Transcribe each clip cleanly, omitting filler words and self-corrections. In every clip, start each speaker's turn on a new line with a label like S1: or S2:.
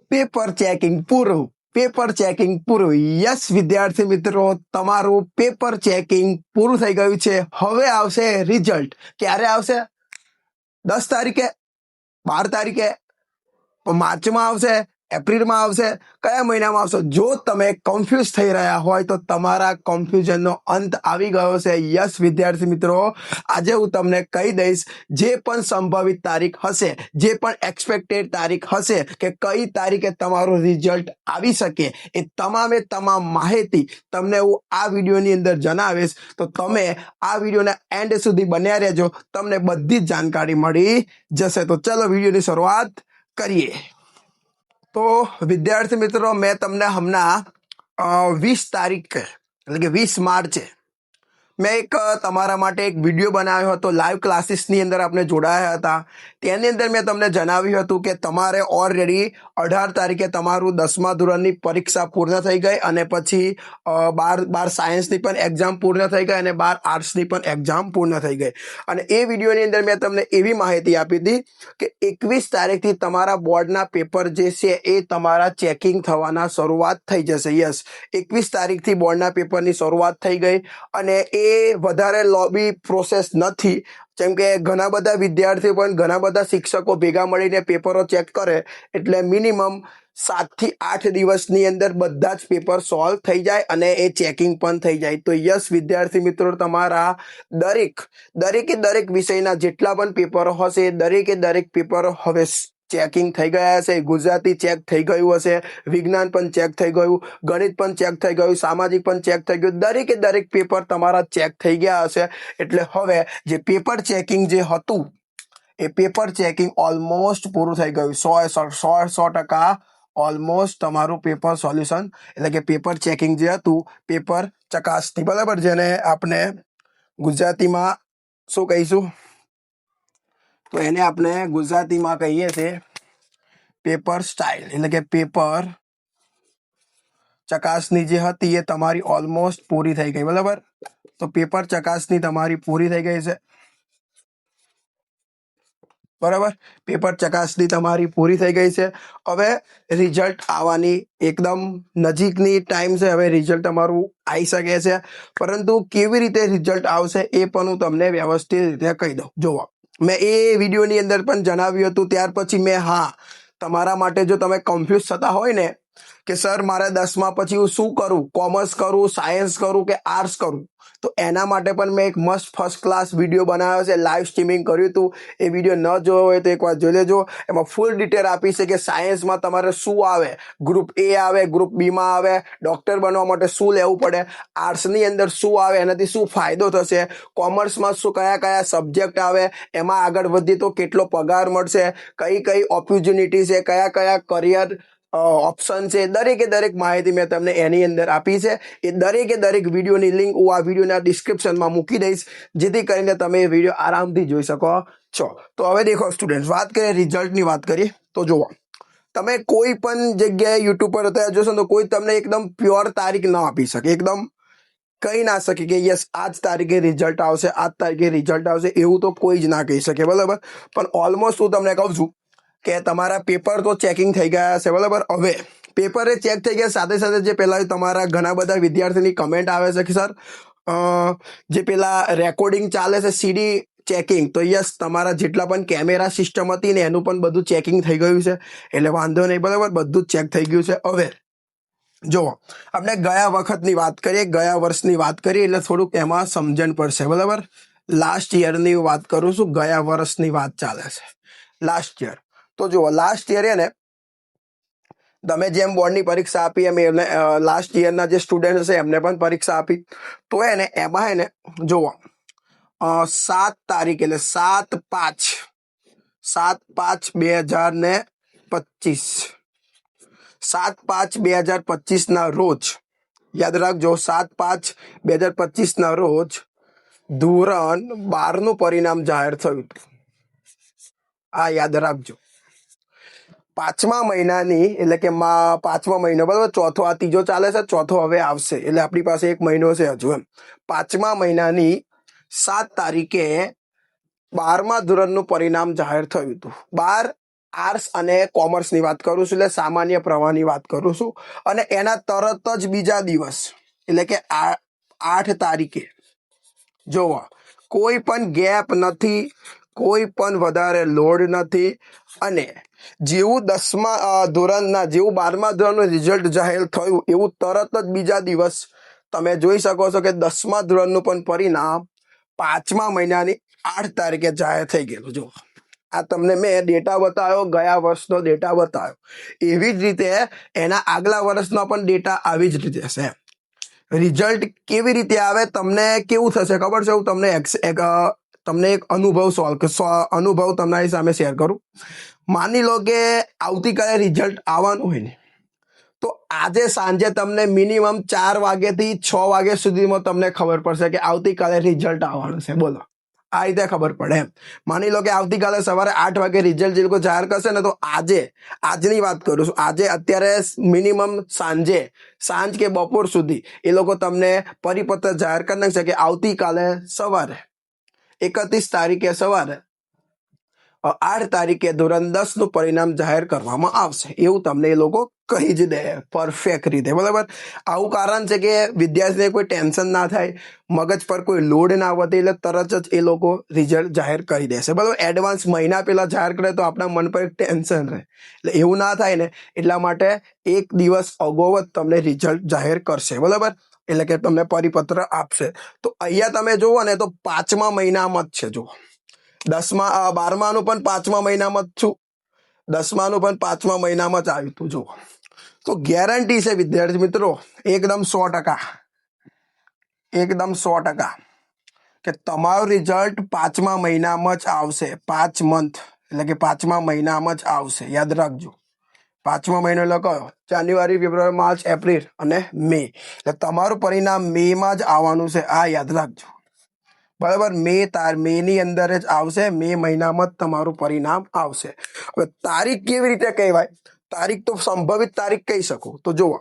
S1: Paper checking પૂરું. Paper checking પૂરું. Yes વિદ્યાર્થી મિત્રો, તમારું પેપર ચેકિંગ પૂરું થઈ ગયું છે. હવે આવશે રિઝલ્ટ. ક્યારે આવશે? 10 તારીખે, 12 તારીખે, માર્ચમાં આવશે, એપ્રિલમાં આવશે, કયા મહિનામાં આવશે? જો તમે કન્ફ્યુઝ થઈ રહ્યા હોય તો તમારા કન્ફ્યુઝનનો અંત આવી ગયો છે. યસ વિદ્યાર્થી મિત્રો, આજે હું તમને કહી દઈશ જે પણ સંભવિત તારીખ હશે, જે પણ એક્સપેક્ટેડ તારીખ હશે કે કઈ તારીખે તમારું રિઝલ્ટ આવી શકે, એ તમામે તમામ માહિતી તમને હું આ વિડીયોની અંદર જણાવીશ. તો તમે આ વિડીયોના એન્ડ સુધી બન્યા રહેજો, તમને બધી જ જાણકારી મળી જશે. તો ચલો વિડીયોની શરૂઆત કરીએ. તો વિદ્યાર્થી મિત્રો, મેં તમને હમણાં 20 તારીખ એટલે કે 20 માર્ચે મેં એક તમારા માટે એક વિડીયો બનાવ્યો હતો. લાઈવ ક્લાસીસની અંદર આપણે જોડાયા હતા. તેની અંદર મેં તમને જણાવ્યું હતું કે તમારે ઓલરેડી 18 તારીખે તમારું 10મા ધોરણની પરીક્ષા પૂર્ણ થઈ ગઈ અને પછી 12 સાયન્સની પણ એક્ઝામ પૂર્ણ થઈ ગઈ અને 12 આર્ટ્સની પણ એક્ઝામ પૂર્ણ થઈ ગઈ. અને એ વિડીયોની અંદર મેં તમને એવી માહિતી આપી હતી કે 21 તારીખથી તમારા બોર્ડના પેપર જે છે એ તમારા ચેકિંગ થવાના શરૂઆત થઈ જશે. યસ, 21 તારીખથી બોર્ડના પેપરની શરૂઆત થઈ ગઈ અને એ વધારે લોબી પ્રોસેસ નથી. જેમ કે ઘણા બધા વિદ્યાર્થીઓ પણ ઘણા બધા શિક્ષકો ભેગા મળીને પેપરો ચેક કરે એટલે મિનિમમ 7 થી 8 દિવસની અંદર બધા જ પેપર સોલ્વ થઈ જાય અને એ ચેકિંગ પણ થઈ જાય. તો યસ વિદ્યાર્થી મિત્રો, તમારા દરેક વિષયના જેટલા પણ પેપરો હશે દરેક પેપરો હવે ચેકિંગ થઈ ગયા હશે. ગુજરાતી ચેક થઈ ગયું હશે, વિજ્ઞાન પણ ચેક થઈ ગયું, ગણિત પણ ચેક થઈ ગયું, સામાજિક પણ ચેક થઈ ગયું. દરેક પેપર તમારા ચેક થઈ ગયા હશે. એટલે હવે જે પેપર ચેકિંગ જે હતું એ પેપર ચેકિંગ ઓલમોસ્ટ પૂરું થઈ ગયું. 100% ઓલમોસ્ટ તમારું પેપર સોલ્યુશન એટલે કે પેપર ચેકિંગ જે હતું, પેપર ચકાસણી, બરાબર, જેને આપણે ગુજરાતીમાં શું કહીશું? તો એને આપણે ગુજરાતીમાં કહીએ છીએ પેપર સ્ટાઇલ એટલે કે પેપર ચકાસણી જે હતી એ તમારી ઓલમોસ્ટ પૂરી થઈ ગઈ, બરાબર. તો પેપર ચકાસણી તમારી પૂરી થઈ ગઈ છે, બરાબર. પેપર ચકાસણી તમારી પૂરી થઈ ગઈ છે. હવે રિઝલ્ટ આવવાની એકદમ નજીકની ટાઈમ છે. હવે રિઝલ્ટ તમારું આવી શકે છે, પરંતુ કેવી રીતે રિઝલ્ટ આવશે એ પણ હું તમને વ્યવસ્થિત રીતે કહી દઉં. જોવો, મેં એ વિડીયોની અંદર પણ જણાવ્યું હતું. ત્યાર પછી મેં તમારા માટે જો તમે કન્ફ્યુઝ થતા હોય ને કે સર મારે 10મા પછી હું શું કરું, કોમર્સ કરું, સાયન્સ કરું કે આર્ટ્સ કરું, તો એના માટે પણ મેં એક મસ્ત ફર્સ્ટ ક્લાસ વિડીયો બનાવ્યો છે, લાઈવ સ્ટ્રીમિંગ કર્યું હતું. એ વિડીયો ન જોયો હોય તો એકવાર જોઈ લેજો. એમાં ફૂલ ડિટેલ આપી છે કે સાયન્સમાં તમારે શું આવે, ગ્રુપ એ આવે, ગ્રુપ બીમાં આવે, ડૉક્ટર બનવા માટે શું લેવું પડે, આર્ટ્સની અંદર શું આવે, એનાથી શું ફાયદો થશે, કોમર્સમાં શું કયા સબ્જેક્ટ આવે, એમાં આગળ વધીએ તો કેટલો પગાર મળશે, કઈ ઓપોર્ચ્યુનિટી છે, કયા કરિયર ઓપ્શન છે, દરેક માહિતી મેં તમને એની અંદર આપી છે. એ દરેક વિડીયોની લિંક હું આ વિડીયોના ડિસ્ક્રિપ્શનમાં મૂકી દઈશ, જેથી કરીને તમે એ વિડીયો આરામથી જોઈ શકો છો. તો હવે દેખો સ્ટુડન્ટ, વાત કરીએ રિઝલ્ટની વાત કરીએ તો જુઓ, તમે કોઈ પણ જગ્યાએ યુટ્યુબ પર અત્યારે જોશો તો કોઈ તમને એકદમ પ્યોર તારીખ ન આપી શકે, એકદમ કહી ના શકે કે યસ આ જ તારીખે રિઝલ્ટ આવશે, આ જ તારીખે રિઝલ્ટ આવશે, એવું તો કોઈ જ ના કહી શકે, બરાબર. પણ ઓલમોસ્ટ હું તમને કહું છું કે તમારા પેપર તો ચેકિંગ થઈ ગયા હશે, બરાબર. હવે પેપરે ચેક થઈ ગયા, સાથે જે પહેલાં તમારા ઘણા બધા વિદ્યાર્થીની કમેન્ટ આવે છે કે સર જે પેલા રેકોર્ડિંગ ચાલે છે સીડી ચેકિંગ, તો યસ તમારા જેટલા પણ કેમેરા સિસ્ટમ હતી ને એનું પણ બધું ચેકિંગ થઈ ગયું છે, એટલે વાંધો નહીં, બરાબર, બધું જ ચેક થઈ ગયું છે. હવે જુઓ, આપણે ગયા વખતની વાત કરીએ, ગયા વર્ષની વાત કરીએ એટલે થોડુંક એમાં સમજણ પડશે, બરાબર. લાસ્ટ યરની વાત કરું છું, ગયા વર્ષની વાત ચાલે છે, લાસ્ટ યર. તો જુઓ, લાસ્ટ યરે ને તમે જેમ બોર્ડની પરીક્ષા આપી એમ લાસ્ટ યરના જે સ્ટુડન્ટ હશે એમને પણ પરીક્ષા આપી. તો એમાં જુઓ 7 તારીખ એટલે 7/5/2025 7/5/2025 રોજ, યાદ રાખજો, 7/5/2025 રોજ ધોરણ 12નું પરિણામ જાહેર થયું હતું. આ યાદ રાખજો. 5મા મહિનાની એટલે કે 5મા મહિનો, બરાબર, ચોથો, આ ત્રીજો ચાલે છે, ચોથો હવે આવશે, એટલે આપણી પાસે 1 મહિનો છે હજુ એમ. 5મા મહિનાની 7 તારીખે 12મા ધોરણનું પરિણામ જાહેર થયું હતું. 12 આર્ટ્સ અને કોમર્સની વાત કરું છું, એટલે સામાન્ય પ્રવાહની વાત કરું છું. અને એના તરત જ બીજા દિવસ એટલે કે 8 તારીખે જોવો, કોઈ પણ ગેપ નથી, કોઈ પણ વધારે લોડ નથી. અને જેવું 10મા ધોરણના જેવું 12મા ધોરણનું રિઝલ્ટ જાહેર થયું એવું તરત જ બીજા દિવસ તમે જોઈ શકો છો કે 10મા ધોરણનું પણ પરિણામ 5મા મહિનાની 8 તારીખે જાહેર થઈ ગયેલું. જો આ તમને મેં ડેટા બતાવ્યો, ગયા વર્ષનો ડેટા બતાવ્યો. એવી જ રીતે એના આગલા વર્ષનો પણ ડેટા આવી જ રીતે છે. રિઝલ્ટ કેવી રીતે આવે, તમને કેવું થશે ખબર છે? હું તમને એક અનુભવ તમારી સામે શેર કરું. માની લો કે આવતીકાલે રિઝલ્ટ આવવાનું હોય ને, તો આજે સાંજે તમને મિનિમમ 4 વાગ્યાથી 6 વાગ્યા સુધીમાં તમને ખબર પડશે કે આવતીકાલે રિઝલ્ટ આવવાનું છે. બોલો, આ રીતે ખબર પડે એમ. માની લો કે આવતીકાલે સવારે 8 વાગે રિઝલ્ટ જે લોકો જાહેર કરશે ને, તો આજની વાત કરું છું, આજે અત્યારે મિનિમમ સાંજ કે બપોર સુધી એ લોકો તમને પરિપત્ર જાહેર કરી નાખશે કે આવતીકાલે સવારે 31 તારીખે સવારે 8 તારીખે ધોરણ 10 નું પરિણામ જાહેર કરવામાં આવશે, એવું તમને એ લોકો કહી જ દે પરફેક્ટ રીતે. બરાબર, આવું કારણ છે કે વિદ્યાર્થીને કોઈ ટેન્શન ના થાય, મગજ પર કોઈ લોડ ના વધે, એટલે તરત જ એ લોકો રિઝલ્ટ જાહેર કરી દેશે. બરાબર, એડવાન્સ મહિના પહેલા જાહેર કરે તો આપણા મન પર એક ટેન્શન રહે, એટલે એવું ના થાય ને એટલા માટે એક દિવસ અગાઉ જ તમને રિઝલ્ટ જાહેર કરશે. બરાબર, એટલે કે તમને પરિપત્ર આપશે. તો અહીંયા તમે જુઓ ને તો 5મા મહિનામાં જ છે. જુઓ, 12માનું પણ 5મા મહિનામાં જ છું, 10માનું પણ 5મા મહિનામાં જ આવ્યું હતું. જુઓ, તો ગેરંટી છે વિદ્યાર્થી મિત્રો, એકદમ 100%, એકદમ 100% કે તમારું રિઝલ્ટ 5મા મહિનામાં જ આવશે. 5 મંથ એટલે કે 5મા મહિનામાં જ આવશે. યાદ રાખજો, 5મા મહિનો એટલે કયો? જાન્યુઆરી, ફેબ્રુઆરી, માર્ચ, એપ્રિલ અને મે. એટલે તમારું પરિણામ મેમાં જ આવવાનું છે. આ યાદ રાખજો. બરાબર, મેની અંદર જ આવશે. મે મહિનામાં જ તમારું પરિણામ આવશે. હવે તારીખ કેવી રીતે કહેવાય? તારીખ તો સંભવિત તારીખ કહી શકો. તો જુઓ,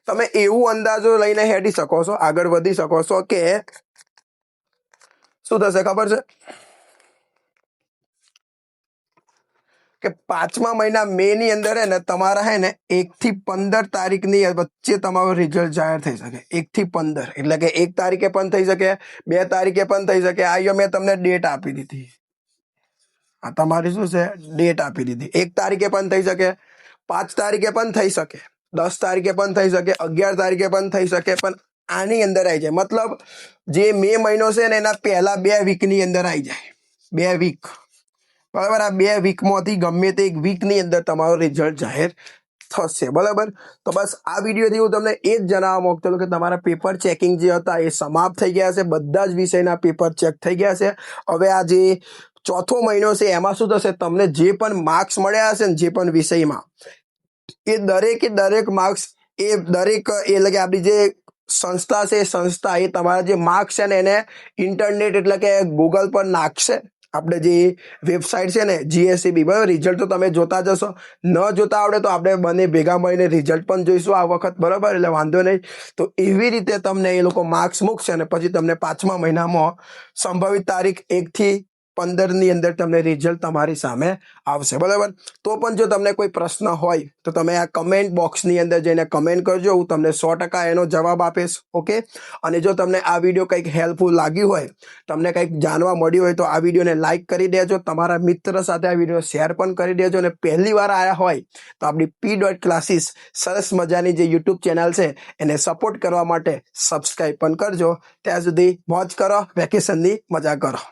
S1: તમે એવું અંદાજો લઈને હેડી શકો છો, આગળ વધી શકો છો કે શું થશે ખબર છે? કે 5મા મહિના મે ની અંદર હે ને તમારા હે ને 1 થી 15 તારીખની વચ્ચે તમારું રિઝલ્ટ જાહેર થઈ શકે. 1 થી 15 એટલે કે 1 તારીખે પણ થઈ શકે, 2 તારીખે પણ થઈ શકે. આ મેં તમને ડેટ આપી દીધી. આ તમારી શું છે? ડેટ આપી દીધી. 1 તારીખે પણ થઈ શકે, 5 તારીખે પણ થઈ શકે, 10 તારીખે પણ થઈ શકે, 11 તારીખે પણ થઈ શકે. પણ આની અંદર આવી જાય, મતલબ જે મે મહિનો છે ને એના પહેલા 2 વીકની અંદર આવી જાય. 2 વીક, બરાબર. આ 2 વીકમાંથી ગમે તે એક વીકની અંદર તમારું રિઝલ્ટ જાહેર થશે. બરાબર, તો બસ આ વિડીયોથી હું તમને એ જ જણાવવા માંગતો હતો કે તમારા પેપર ચેકિંગ જે હતા એ સમાપ્ત થઈ ગયા છે. બધા જ વિષયના પેપર ચેક થઈ ગયા છે. હવે આ જે 4થો મહિનો છે એમાં શું થશે? તમને જે પણ માર્ક્સ મળ્યા હશે ને જે પણ વિષયમાં, એ દરેક માર્ક્સ એટલે કે આપણી જે સંસ્થા છે એ સંસ્થા એ તમારા જે માર્ક્સ છે ને એને ઇન્ટરનેટ એટલે કે ગૂગલ પર નાખશે. આપણે જે વેબસાઇટ છે ને GSEB, બરાબર, રિઝલ્ટ તો તમે જોતા જશો. ન જોતા આવડે તો આપણે બંને ભેગા મળીને રિઝલ્ટ પણ જોઈશું આ વખત. બરાબર, એટલે વાંધો નહીં. તો એવી રીતે તમને એ લોકો માર્ક્સ મૂકશે અને પછી તમને 5મા મહિનામાં સંભવિત તારીખ 1 થી 15 ની અંદર તમને રિઝલ્ટ તમારી સામે આવશે. બરાબર, તો પણ જો તમને કોઈ પ્રશ્ન હોય તો તમે આ કમેન્ટ બોક્સની અંદર જઈને કમેન્ટ કરજો, હું તમને 100% એનો જવાબ આપીશ. ઓકે, અને જો તમને આ વિડીયો કંઈક હેલ્પફુલ લાગ્યું હોય, તમને કંઈક જાણવા મળ્યું હોય, તો આ વિડીયોને લાઇક કરી દેજો, તમારા મિત્ર સાથે આ વિડીયો શેર પણ કરી દેજો. અને પહેલી વાર આવ્યા હોય તો આપણી P.Classes સરસ મજાની જે યુટ્યુબ ચેનલ છે એને સપોર્ટ કરવા માટે સબસ્ક્રાઈબ પણ કરજો. ત્યાં સુધી મોજ કરો, વેકેશનની મજા કરો.